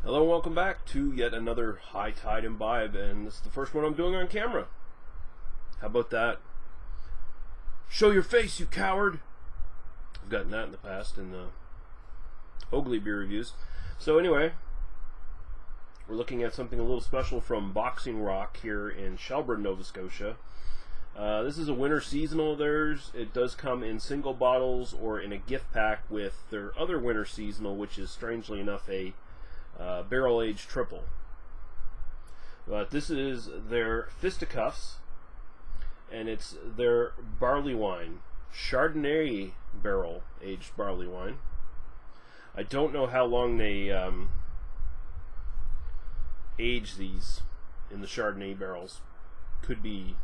Hello and welcome back to yet another High Tide Imbibe, and this is the first one I'm doing on camera. How about that? Show your face, you coward! I've gotten that in the past in the Oakley beer reviews. So anyway, we're looking at something a little special from Boxing Rock here in Shelburne, Nova Scotia. This is a winter seasonal of theirs. It does come in single bottles or in a gift pack with their other winter seasonal, which is strangely enough a barrel-aged triple. But this is their Fisticuffs, and it's their barley wine, Chardonnay barrel-aged barley wine. I don't know how long they age these in the Chardonnay barrels. Could be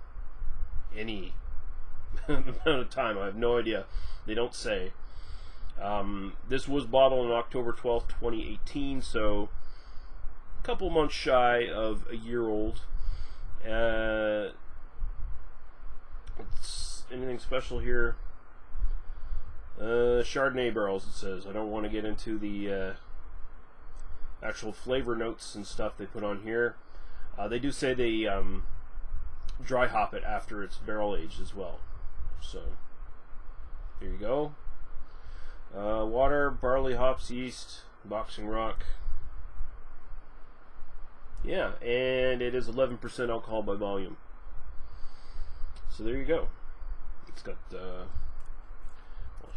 any amount of time. I have no idea. They don't say. This was bottled on October 12th, 2018, so a couple months shy of a year old. It's anything special here? Chardonnay barrels, it says. I don't want to get into the actual flavor notes and stuff they put on here. They do say they dry hop it after it's barrel aged as well. So, here you go. Water, barley, hops, yeast, Boxing Rock. Yeah, and it is 11% alcohol by volume. So there you go. It's got, well,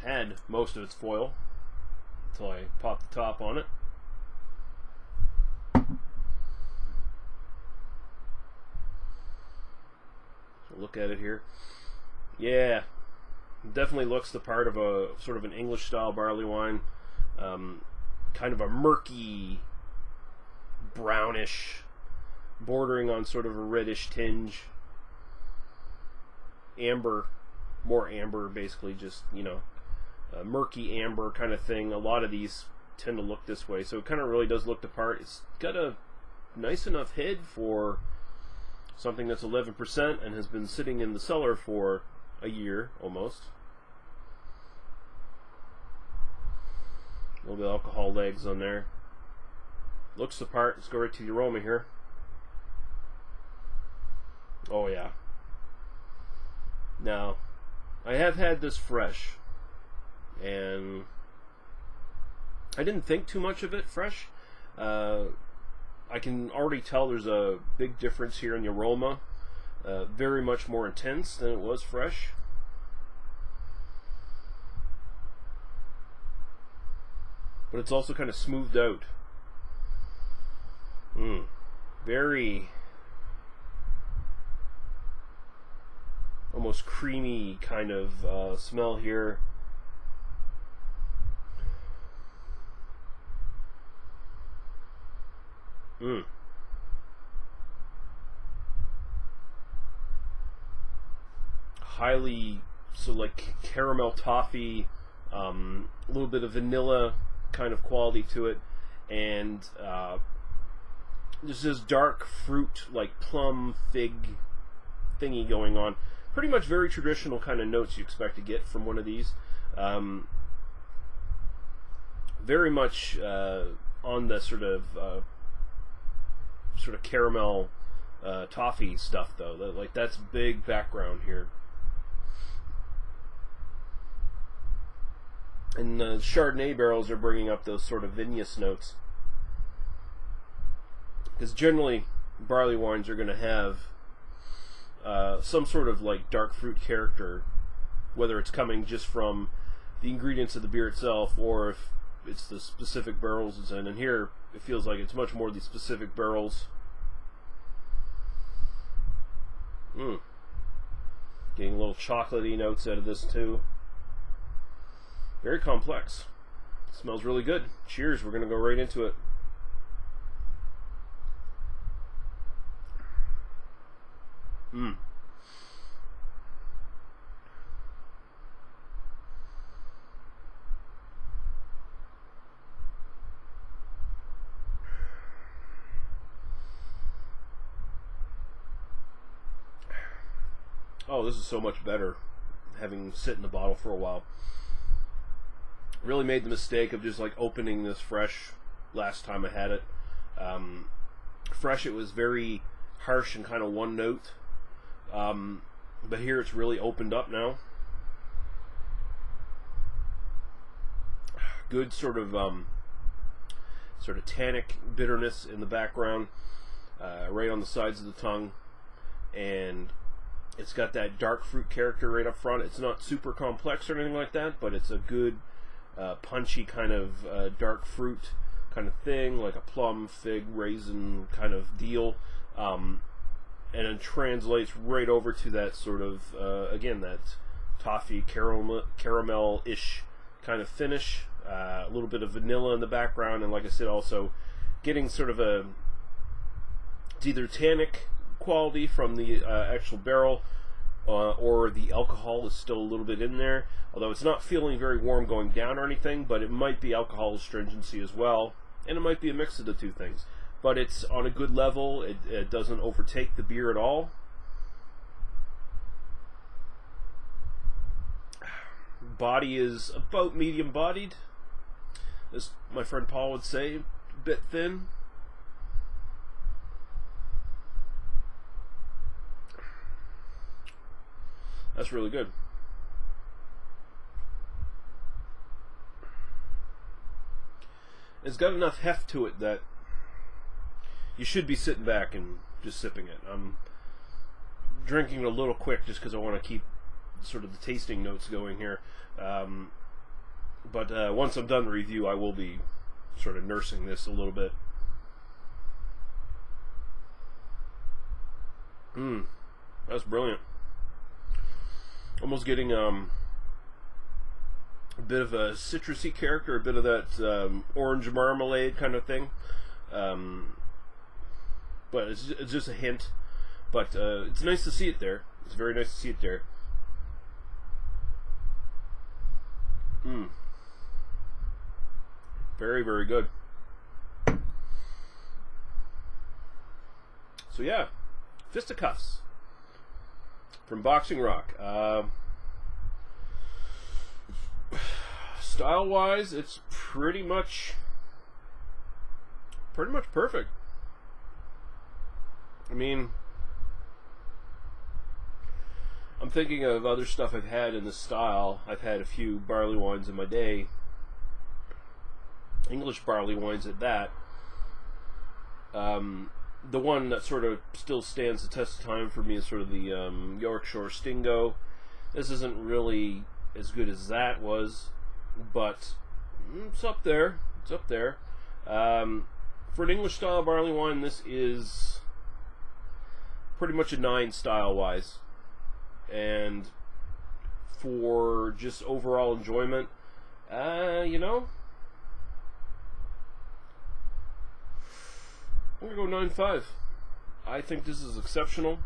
it had most of its foil until I popped the top on it. So look at it here. Yeah. Definitely looks the part of a sort of an English style barley wine. Kind of a murky, brownish, bordering on sort of a reddish tinge. Amber, more amber, basically, just, you know, murky amber kind of thing. A lot of these tend to look this way, so it kind of really does look the part. It's got a nice enough head for something that's 11% and has been sitting in the cellar for a year almost. A little bit of alcohol legs on there. Looks the part. Let's go right to the aroma here. Oh yeah. Now, I have had this fresh, and I didn't think too much of it fresh. I can already tell there's a big difference here in the aroma. Very much more intense than it was fresh. But it's also kind of smoothed out. Very almost creamy kind of smell here. Highly, so like caramel toffee, a little bit of vanilla kind of quality to it, and there's this dark fruit like plum fig thingy going on. Pretty much very traditional kind of notes you expect to get from one of these. Very much on the sort of caramel toffee stuff though. Like that's big background here. And the Chardonnay barrels are bringing up those sort of vinous notes. Because generally, barley wines are going to have some sort of like dark fruit character, whether it's coming just from the ingredients of the beer itself or if it's the specific barrels it's in. And here, it feels like it's much more the specific barrels. Getting little chocolatey notes out of this too. Very complex. Smells really good. Cheers, we're going to go right into it. Oh, this is so much better having sit in the bottle for a while. Really made the mistake of just like opening this fresh last time I had it. Fresh, it was very harsh and kind of one note. But here it's really opened up now. Good sort of tannic bitterness in the background, right on the sides of the tongue, and it's got that dark fruit character right up front. It's not super complex or anything like that, but it's a good punchy kind of dark fruit kind of thing, like a plum, fig, raisin kind of deal, and it translates right over to that sort of again, that toffee caramel-ish kind of finish. A little bit of vanilla in the background, and like I said, also getting sort of it's either tannic quality from the actual barrel, or the alcohol is still a little bit in there, although it's not feeling very warm going down or anything, but it might be alcohol astringency as well, and it might be a mix of the two things. But it's on a good level. It doesn't overtake the beer at all. Body is about medium bodied, as my friend Paul would say, a bit thin. That's really good. It's got enough heft to it that you should be sitting back and just sipping it. I'm drinking it a little quick just because I want to keep sort of the tasting notes going here. But once I'm done the review, I will be sort of nursing this a little bit. That's brilliant. Almost getting a bit of a citrusy character, a bit of that orange marmalade kind of thing. But it's just a hint. But it's nice to see it there. It's very nice to see it there. Very, very good. So yeah, Fisticuffs from Boxing Rock. Style-wise, it's pretty much perfect. I mean, I'm thinking of other stuff I've had in this style. I've had a few barley wines in my day, English barley wines at that. The one that sort of still stands the test of time for me is sort of the Yorkshire Stingo. This isn't really as good as that was, but it's up there. It's up there. For an English style barley wine, this is pretty much a 9 style-wise. And for just overall enjoyment, you know, I'm going to go 9.5. I think this is exceptional,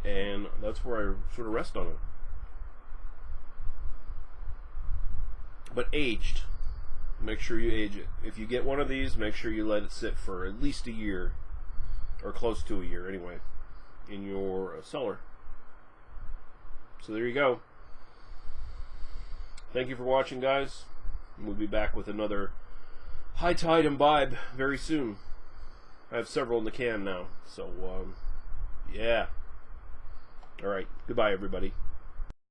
and that's where I sort of rest on it. But aged, make sure you age it. If you get one of these, make sure you let it sit for at least a year, or close to a year anyway, in your cellar. So there you go. Thank you for watching, guys. We'll be back with another High Tide Imbibe very soon. I have several in the can now, so yeah. Alright, goodbye everybody.